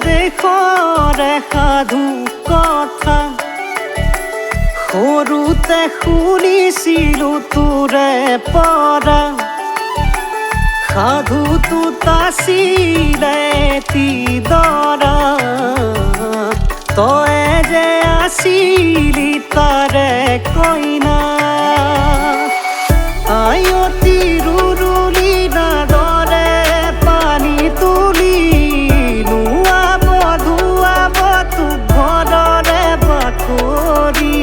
দেশৰে সাধু কথা সৰুতে শুনিছিলো তোৰে পৰা সাধুটোত আছিলে তিদৰা তই যে আছিলি তাৰে কইনা আয়তি ৰুৰুলি নাদৰে পানী তুলি নুৱাব ধুৱাব তোক ঘৰৰে বাতৰি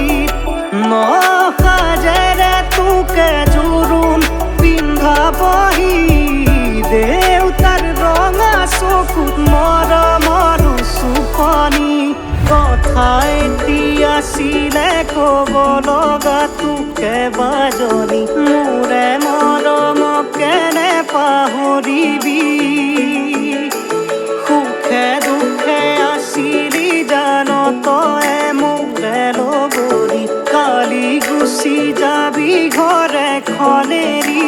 নসাজেৰে তোকে জোৰোণ পিন্ধাবহি দেউতাৰ ৰঙা চকুত মৰমৰ চুপনি কথা এতিয়া আছিলে ক'ব লগা তোকে বাজনী মোৰে মৰমক কেনে পাহৰিবি সুখে দুখে আছিলি জান তই মোৰে লগৰী কালি গুচি যাবি ঘৰ এখন এৰি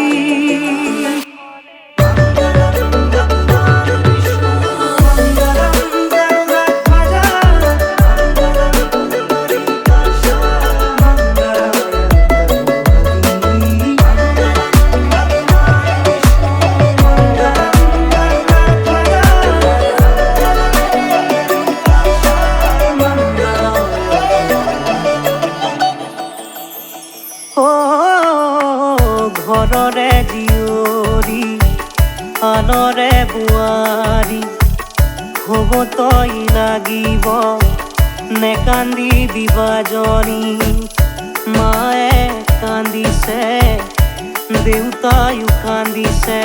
ঘৰৰে জীয়ৰী আনৰে বোৱাৰী হ'ব তই লাগিব নেকান্দিবি বাজনী মায়ে কান্দিছে দেউতায়ো কান্দিছে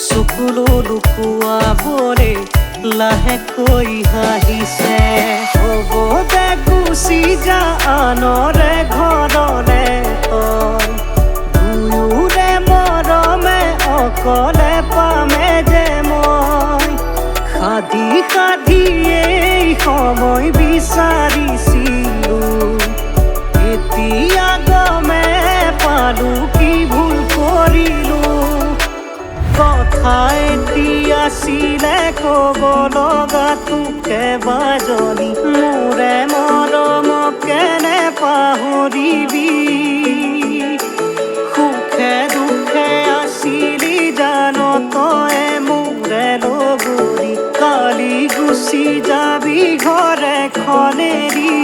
চকুলো লুকুৱাবৰে লাহেকৈ হাঁহিছে হ'ব দে গুচি যা আনৰে ঘৰলে তই দুয়োৰে মৰমে অকলে পামে যে মই সাধি সাধি এই সময় বিচাৰিছিলো এতিয়া গমে পালো কি ভুল কৰিলো কথা এতিয়া আছিলে ক'ব লগা তোকে বাজনী মোৰে মৰমক কেনে পাহৰিবি সুখে দুখে আছিলি জান তই মোৰে লগৰী কালি গুচি যাবি ঘৰ এখন এৰি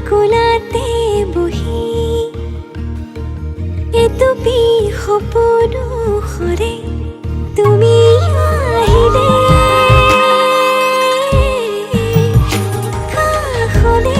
কোলাতে বহি এটুপি সপোনো সৰে তুমি আহিলে কাষলে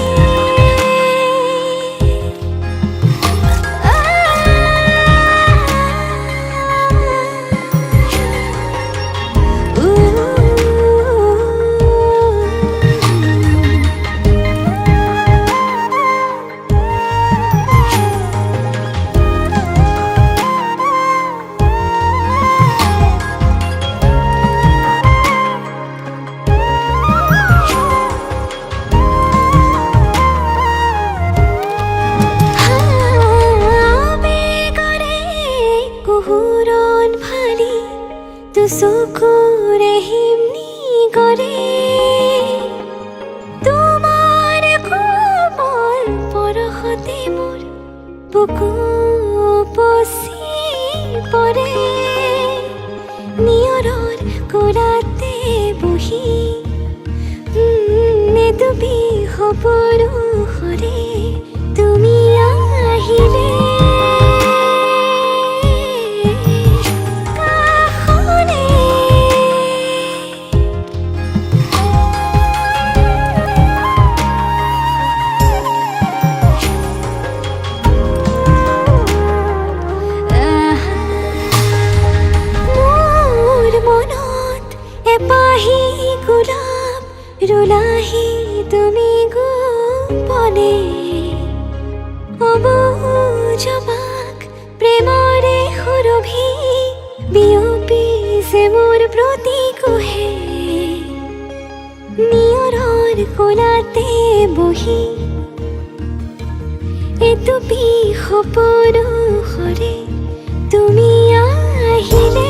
চকুৰে হিমনি কৰে তোমাৰ কোমল পৰশতে মোৰ বুকু উপচি পৰে নিয়ৰৰ কোলাতে বহি এটুপি সপোনো সৰে তুমি আহিলে ৰুলাহি তুমি গোপনে অবুজবাক প্ৰেমৰে সুৰভি বিয়পিছে মোৰ প্ৰতি কোহে নিয়ৰৰ কোলাতে বহি এটুপি সপোনো সৰে তুমি আহিলে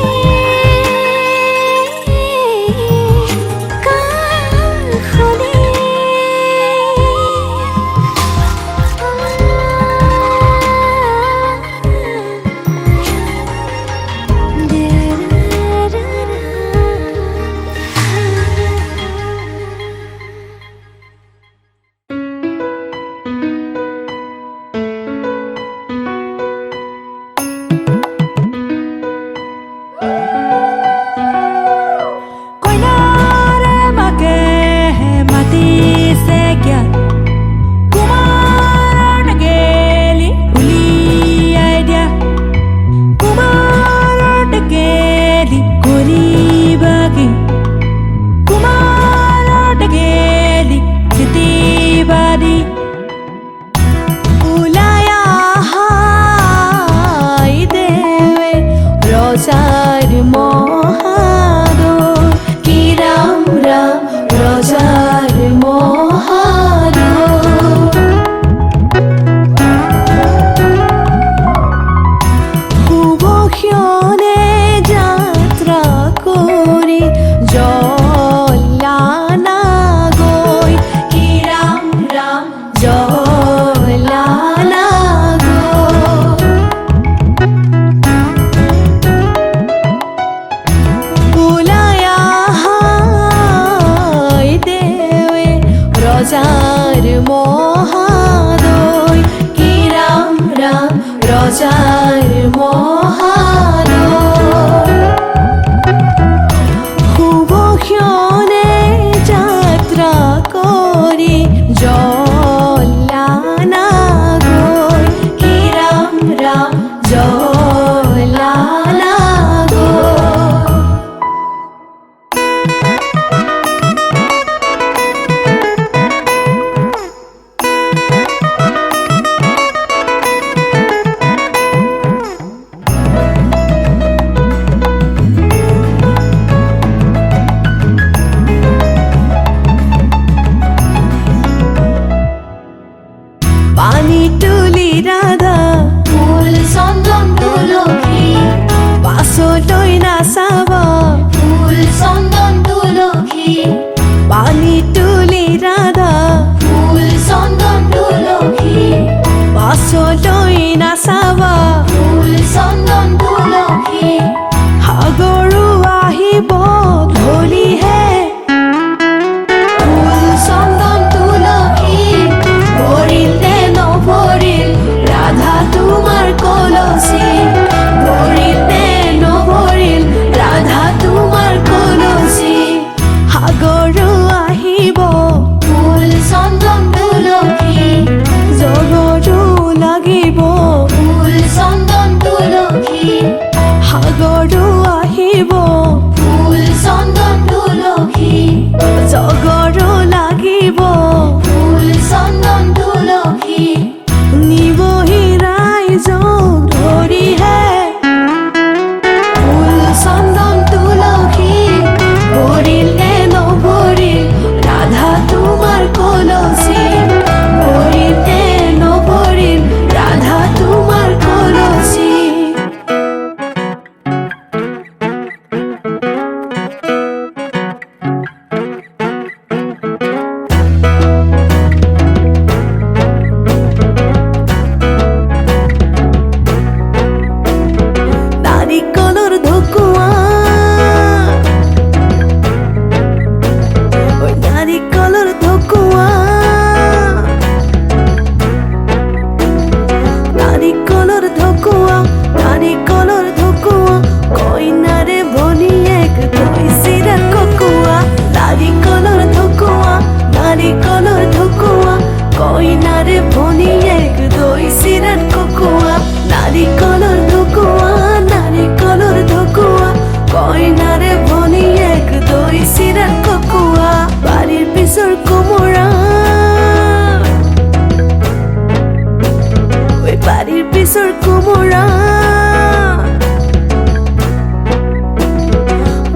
পিছৰ কোমোৰা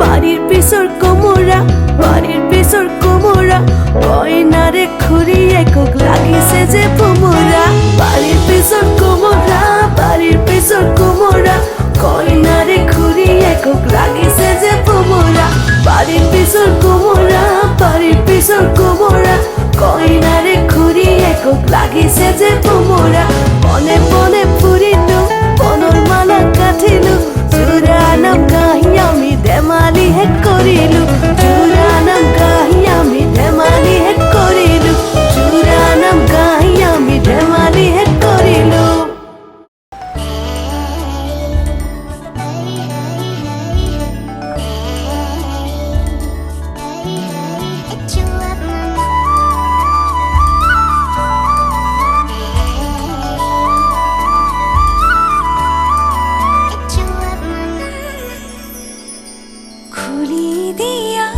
বাড়িৰ পিছৰ কোমোৰা বাড়িৰ পিছৰ কোমোৰা কইনাৰে খুৰীয়েকক লাগিছে যে ভোমোৰা বাড়িৰ পিছৰ কোমোৰা বাড়িৰ পিছৰ কোমোৰা কইনাৰে খুৰীয়েকক লাগিছে যে ভোমোৰা বাড়িৰ পিছৰ কোমোৰা বাড়িৰ পিছৰ কোমোৰা কইনাৰে খুৰীয়েকক লাগিছে যে ভোমোৰা পনে পনে ফুৰিলো পনৰ মালা কাঠিলো জোৰা নাম গাহি আমি ধেমালি হে কৰিলো জোৰা নাম গাহি আমি ধেমালি হে কৰিলো জোৰা নাম গাহি আমি ধেমালি হে কৰিলো খুলি দিয়া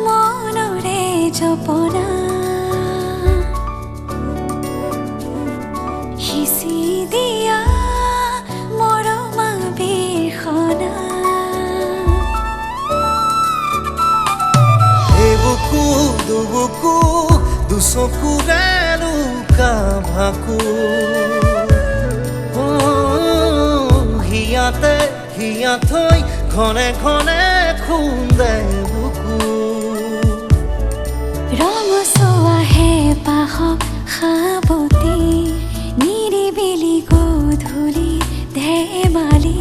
মনৰে জপনা সিঁচি দিয়া মৰমা বিৰখনা এবুকু দুবুকু দুচকুৰে লুকা ভাকু হিয়াতে হিয়া থৈ ঘনে ঘনে খুন্দে বুকু ৰঙচুৱা হেঁপাহ সাৱতি নিৰিবিলি গধূলি ধেমালি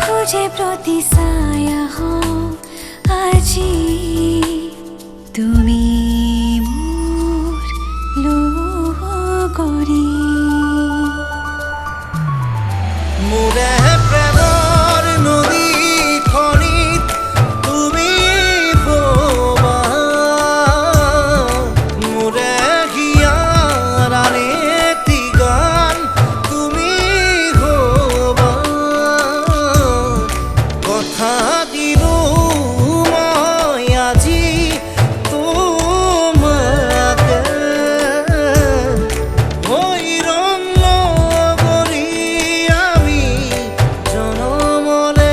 খোজে প্ৰতি ছায়া হওঁ আজি তুমি মোৰ লগৰী মোৰে প্ৰেমৰ নদীখনিত তুমি ববা মোৰে হিয়াৰ আনেটি গান তুমি হবা কথা দিলো মই আজি তোমাকে হৈ ৰং লগৰী আমি জনমলে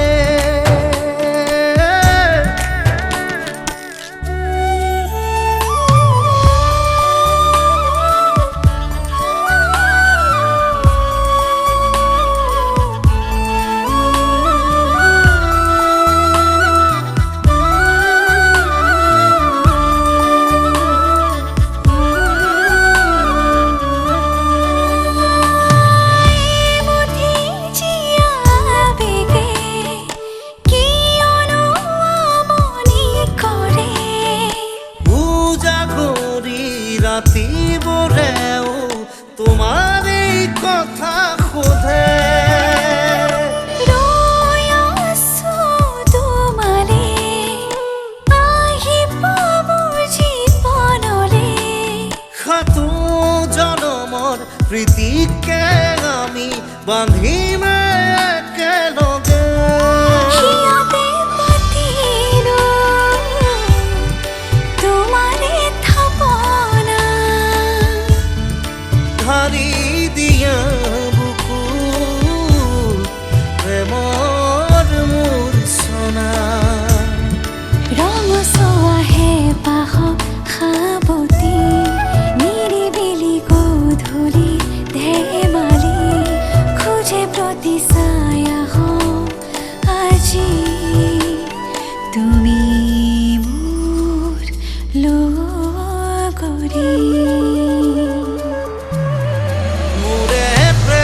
বুদ্ধি জিয়া বেগে কিয়নো আমনি কৰে পূজা কৰি ৰাতিবোৰেও তোমাৰ এই কথা সোধে ৰৈ আছো তোমালে আহিব মোৰ জীৱনলে সাতো জনমৰ প্ৰীতিকে আমি বান্ধিম একেলগে সিহঁতে পাতিলো তোমাৰে থাপনা ধাৰি দিয়া বুকু প্ৰেমৰ মূৰ্ছনা ৰঙচুৱা হেঁপাহ সাৱতি নিৰিবিলি গধূলি ধেমালি খোজে প্ৰতি ছায়া হওঁ আজি তুমি মোৰ লগৰী মোৰে প্ৰেমৰ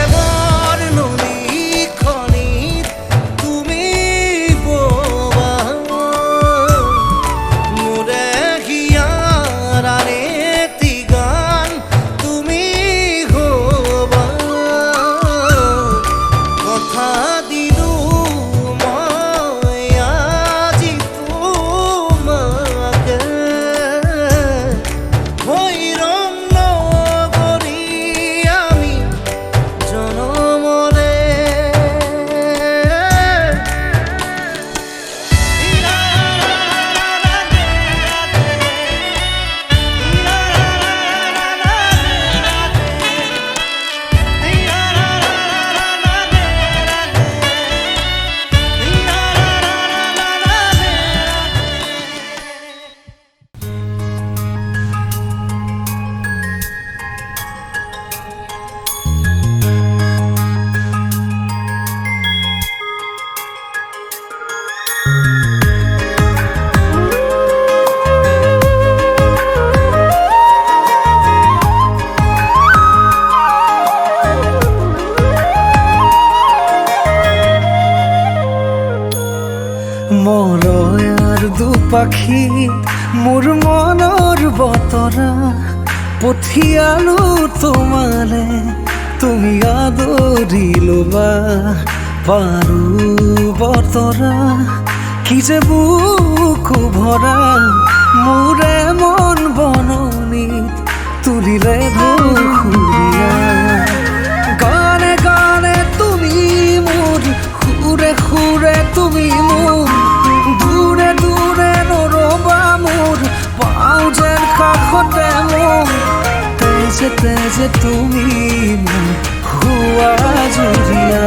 দুপাখি মোৰ মনৰ বতৰা পঠিয়ালো তোমালে তুমি আদৰি ল'বা পাৰো বতৰা কি যে বুকু ভৰা মোৰে মন বননিত তুলিলে ধুৰীয়া গানে গানে তুমি মোৰ সুৰে সুৰে তুমি মোৰ দূৰে দূৰে নৰবা মোৰ পাওঁ যেন কাষতে মোৰ তেজে তেজে তুমি মোৰ হোৱা জুৰিয়া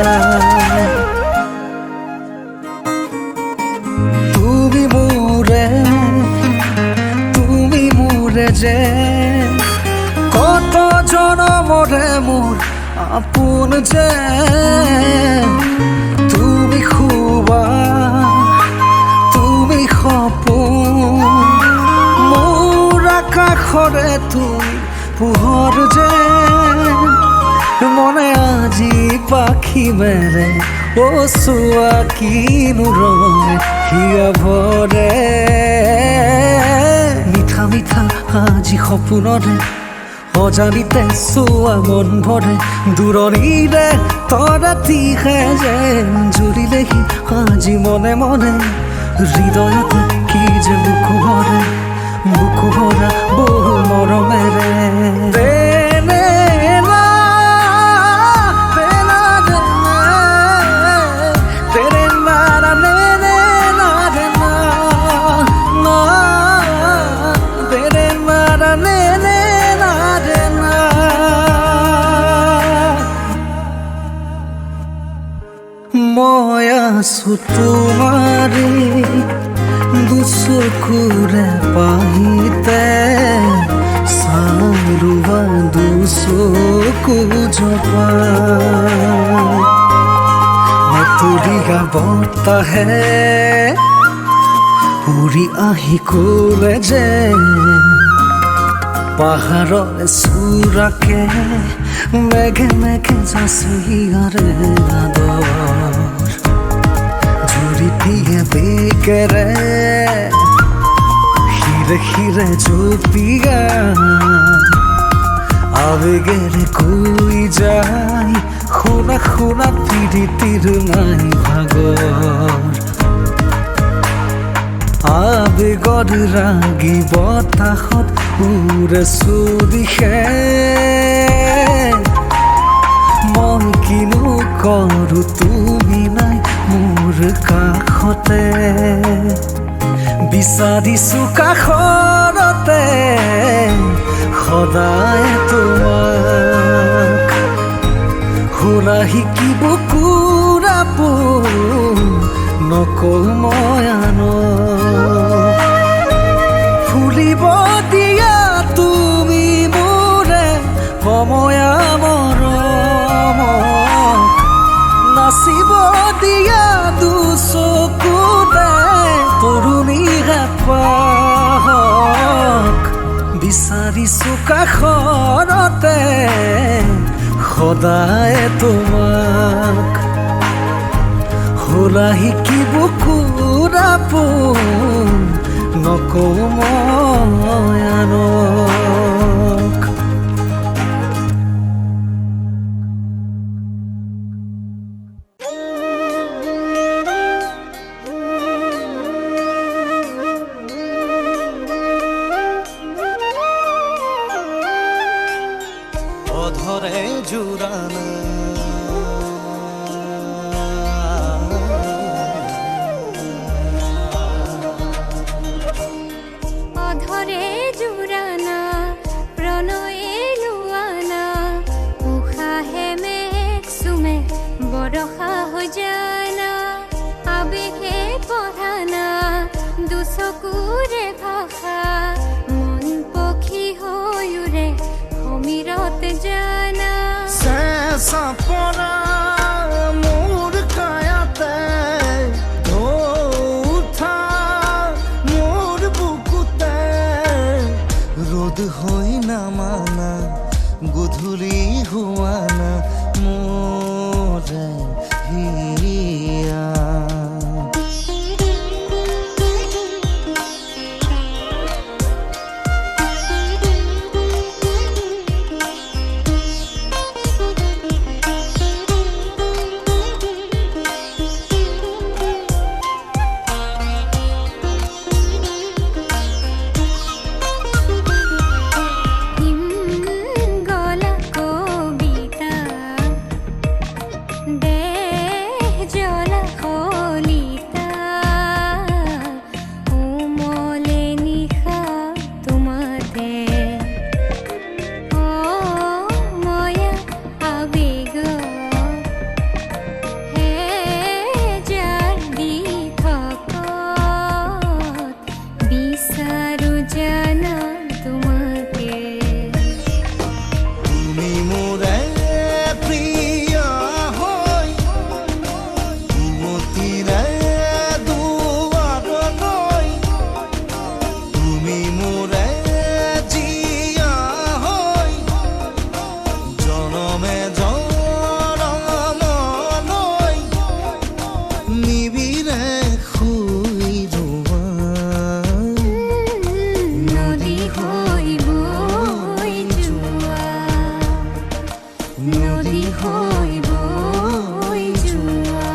তুমি মোৰে যে কত জনমৰে মোৰ আপোন যে তুমি খুবা তুমি সপোন মোৰ আকাশৰে তুমি পোহৰ যে মনে আজি পাখি মেলে ও চোৱা কিনো ৰঙে হিয়া ভৰে মিঠা মিঠা আজি সপোনৰে অজানিতে চোৱা মন ভৰে দূৰণিৰে তৰাতিহে যেন জুৰিলেহি আজি মনে মনে হৃদয়তে কি যে বুকু ভৰা বহু মৰমেৰে মই আছো তোমাৰে দুচকুৰে পাহিতে চাৰুৱা দুচকু জপা তুলিয়া বতাহে উৰি আহি ক'লে যে পাহাৰৰ চূড়াকে মেঘে মেঘে যাচিয়াৰে আদৰ জুৰি দিয়ে বেগেৰে হিৰে হিৰে জপিয়া আবেগেৰে কৈ যায় শুনা শুনা পীড়িতিৰ নাই ভাগৰ আবেগৰ ৰাগি বতাহত উৰে চুদিশে মই কিনো কৰো তুমি নাই মোৰ কাষতে বিচাৰিছো কাষৰতে সদায় তোমাক শুনা শিকিব কুৰাপো নকওঁ মই আনক ফুলিব দিয়া তুমি মোৰে সময়া মৰমক নাচিব দিয়া দুচকুতে তৰুণী হেঁপাহক বিচাৰিছো কাষৰতে সদায় তোমাক হোলা শিকিব কুৰাপো নকওঁ মই আনক অধৰে জোৰানা অধৰে জোৰানা প্ৰণয়ে লোৱানা উশাহে মেঘ চুমে বৰষা হৈ জানা আবেগে পঢ়ানা দুচকুৰে ভাষা মন পক্ষী হৈ উৰে সমীৰত জানা চেঁচা পৰা মোৰ কায়াতে উঠা মোৰ বুকুতে ৰ'দ হৈ নামানা গধূলি হোৱানা মোৰে হিয়া আমেজৰ মনলৈ নিবিৰে শুই ৰোৱা নদী হৈ বৈ যোৱা নদী হৈ বৈ যোৱা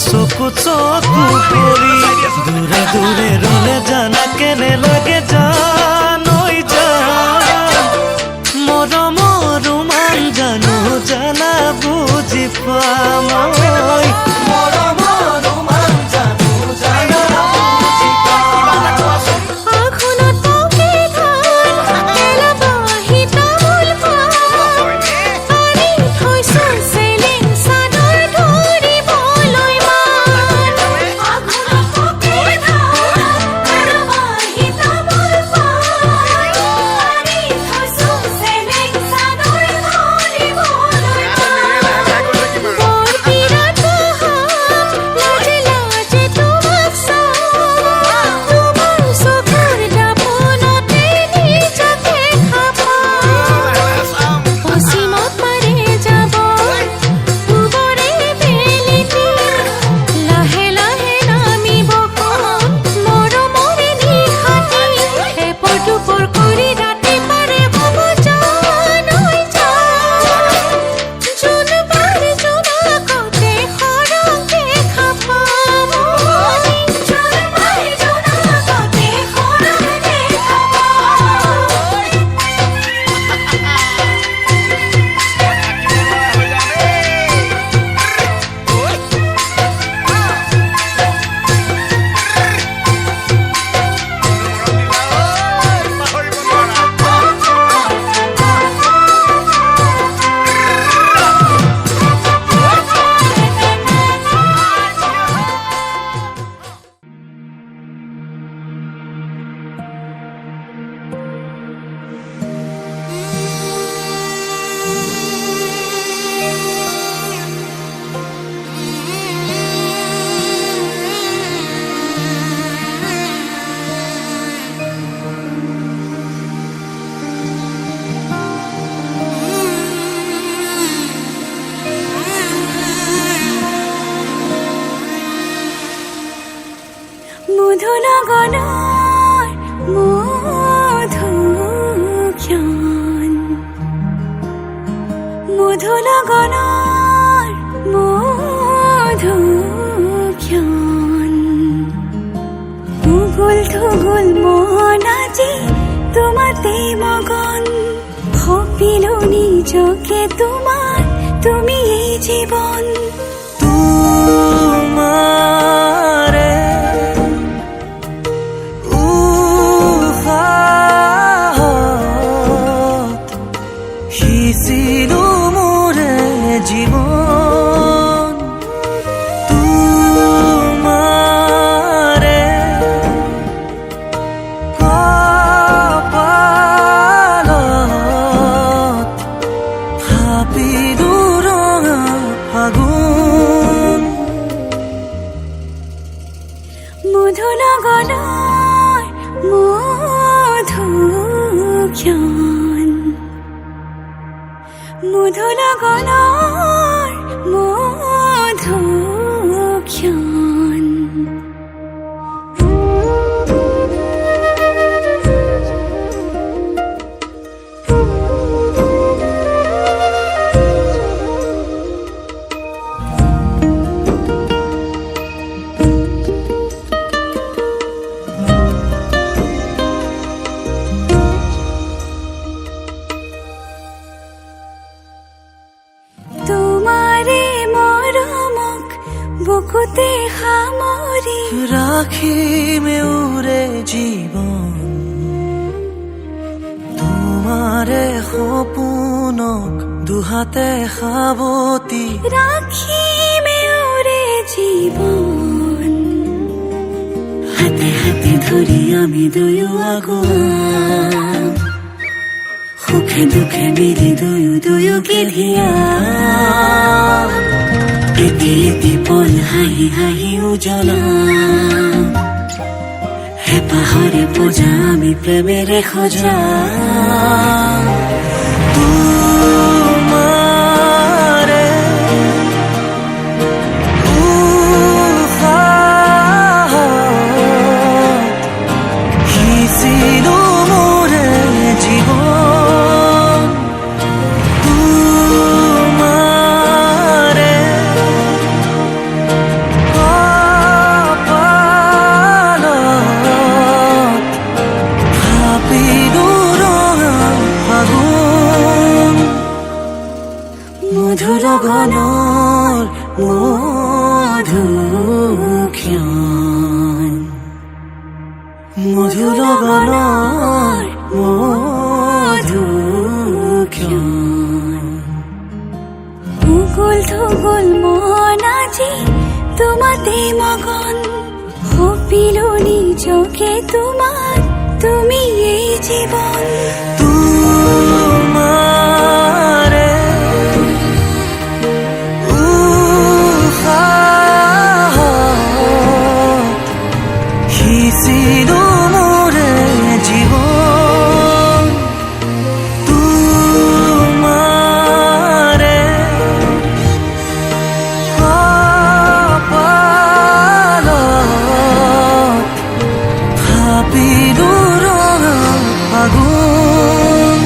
চকু চকু পৰি দূৰে দূৰে ৰলে জানা কেনে লাগে জানৈ মৰমৰ ৰোমান জানো জানা বুজি পাম মৰমৰ ৰোমান জানো জানা বুজি লগনৰ মধু ক্ষণ মধু লগনৰ মধু ক্ষণ উগুল থুগুল মন আজি তোমাতে মগন ভাবিলো নিজকে তোমাৰ তুমি এই জীৱন তোমাৰে উশাহত সিঁচিলো মোৰে জীৱন তোমাৰে কপালত থাপিলো ৰঙা ফাগুন মধু লগনৰ মধু ক্ষণ মধু লগনৰ মধু ক্ষণ তোমাৰে মৰমক বুকুতে সামৰি ৰাখিমে উৰে জীবন তোমাৰে সপোনক দুহাতে সাবতি ৰাখিমে ওৰে জীৱন হাতে হাতে ধৰি আমি দুয়ো আগুৱা সুখে দুখে মিলি দুয়ো দুয়োকে ধিয়া এটি এটি পল হাঁহি হাঁহি উজ্বলা হেঁপাহৰে পূজা আমি প্ৰেমেৰে সজা তোমাৰে উশাহত সিঁচিলো মোৰে জীৱন তোমাৰে কপালত থাপিলো ৰঙা ফাগুন মধু লগনৰ মধু ক্ষণ মধু লগনৰ মধু ক্ষণ উগুল থুগুল মন আজি তোমাতে মগন ভাবিলো নিজকে তোমাৰ তুমি এই জীৱন তোমাৰে উশাহত সিঁচিলো মোৰে জীৱন তোমাৰে কপালত থাপিলো ৰঙা ফাগুন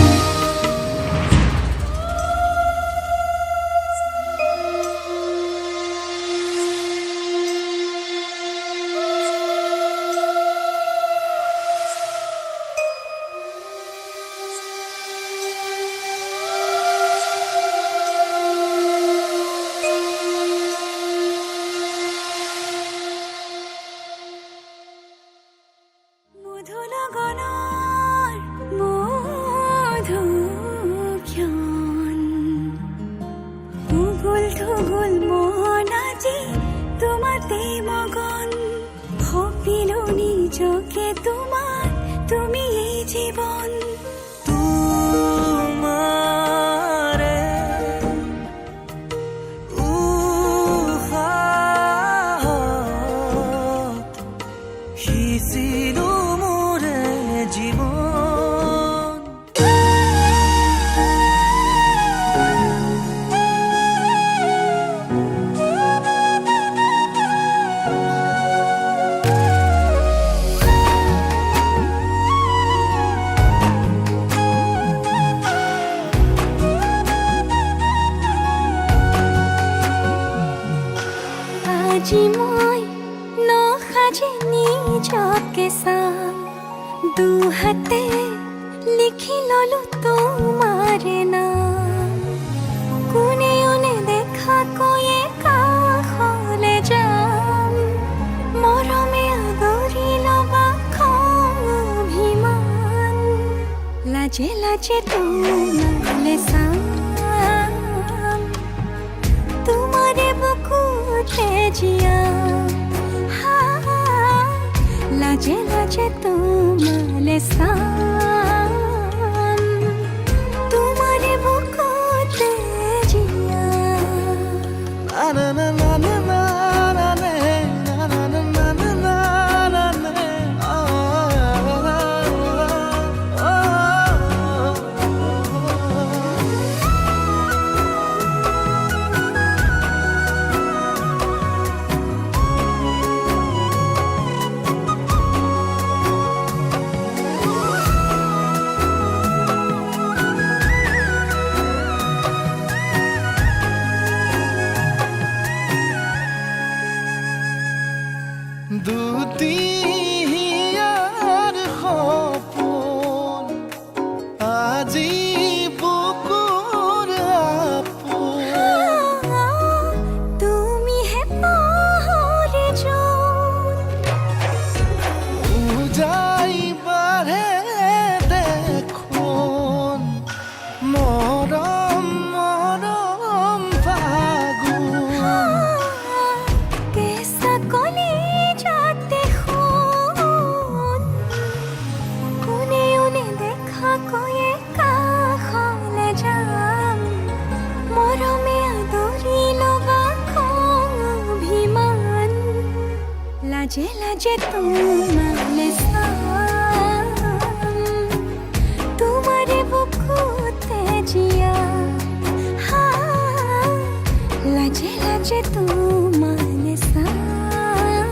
মধু লগনৰ মধু ক্ষণ উগুল থুগুল মন আজি তোমাতে মগন ভাবিলো নিজকে তোমাৰ তুমি এই জীৱন তোমাৰে উশাহত সিঁচিলো মোৰে জীৱন আজি মই নসাজি নিজকে চাম দুহাতে লিখি ললো তোমাৰে নাম কোনে ওনে দেখা কৈয়ে কাষলে যাম মৰমে আদৰি লবা খং অভিমান লাজে লাজে তোমালে চাম তোমাৰে বুকুতে জিয়াম লাজে লাজে তোমালে চাম তোমাৰে বুকুতে জিয়াম na na na na na na na na na na na na na na দুটিয়াৰ সপোন আজি বুকুৰ আপোন তুমিহে পাহৰি যোন উজাই বাঢ়ে দেখোন মৰম মৰম ফাগুন কেঁচা কলি যাতে শুন কোনে ওনে দেখা কৈয়ে কাষলে যাম মৰমে আদৰি লবা খং অভিমান লাজে লাজে তোমালে চাম তোমাৰে বুকুতে জিয়াম লাজে লাজে তোমালে চাম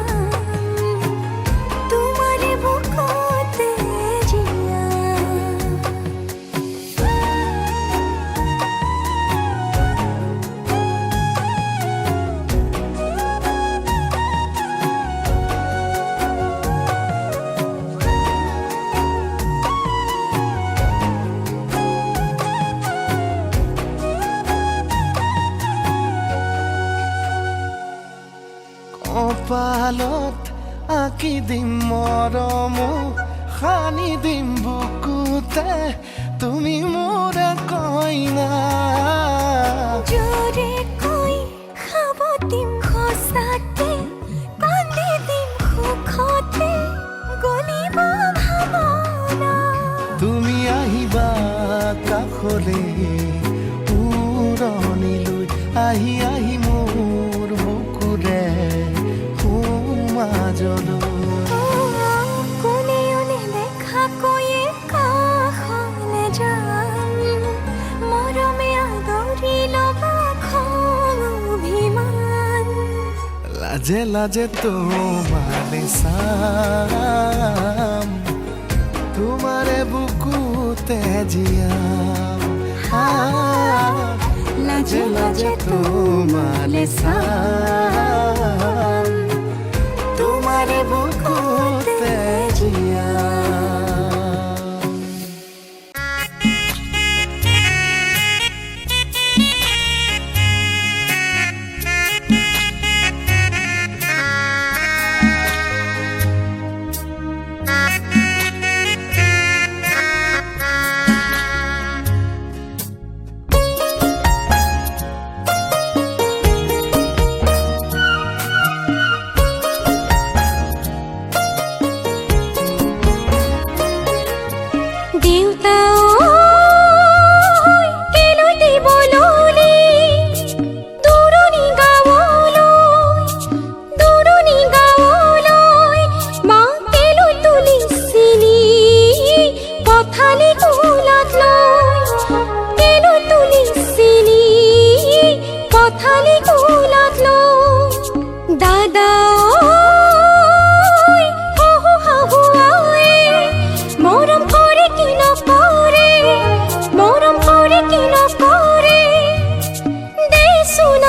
তোমাৰে বুকুতে জিয়াম কপালত আঁকি দিম মৰম সানি দিম বুকুতে তুমি মোৰ কইনা জোৰে কৈ খাব দিম খোচাতে কান্দি দিম সুখতে গলিব ভাৱনা তুমি আহিবা কাষলে উৰণিলৈ আহি আহি মোৰ বুকুৰে সোমাজলৈ কোনে ওনে দেখা কৈয়ে কাষলে যাম মৰমে আদৰি লবা খং অভিমান লাজে লাজে তোমালে চাম তোমাৰে বুকুতে জিয়াম লাজে লাজে তোমালে চাম তোমাৰে বুকুতে জিয়াম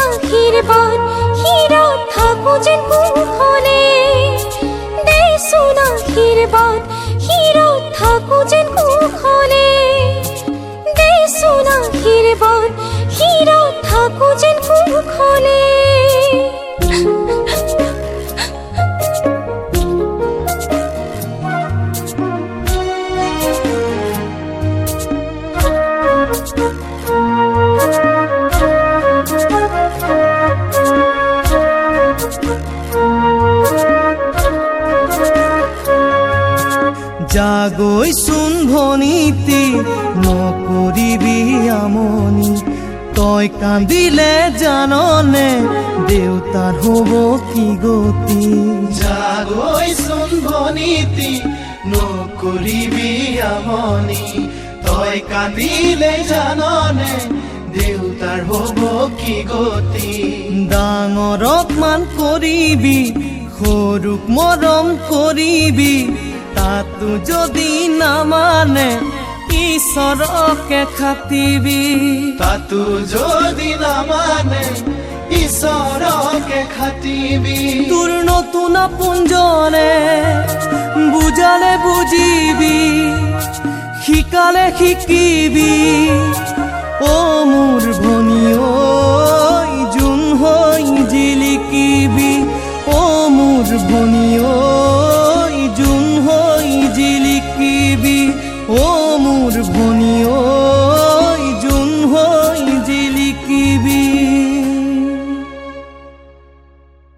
আশীৰ্বাদ হীৰত থাকো যেন কুশলে দেচোন আশীৰ্বাদ হীৰত থাকো যেন কুশলে দেচোন আশীৰ্বাদ হীৰত থাকো যেন কুশলে জাগৈচোন ভনীতি নকৰিবি আমনি তই কান্দিলে জাননে দেউতাৰ হ'ব কি গতি জাগৈচোন ভনীতি নকৰিবি আমনি তই কান্দিলে জাননে দেউতাৰ হ'ব কি গতি ডাঙৰক মান কৰিবি সৰুক মৰম কৰিবি তাতো যদি নামানে ঈশ্বৰকে খাটিবি তাতো যদি নামানে ঈশ্বৰকে খাটিবি তোৰ নতুন আপোনজনে বুজালে বুজিবি শিকালে শিকিবি অ মোৰ ভনী ঐ জোন হৈ জিলিকিবি অ মোৰ ভনী ঐ জোন হৈ জিলিকিবি অ মোৰ ভনী ঐ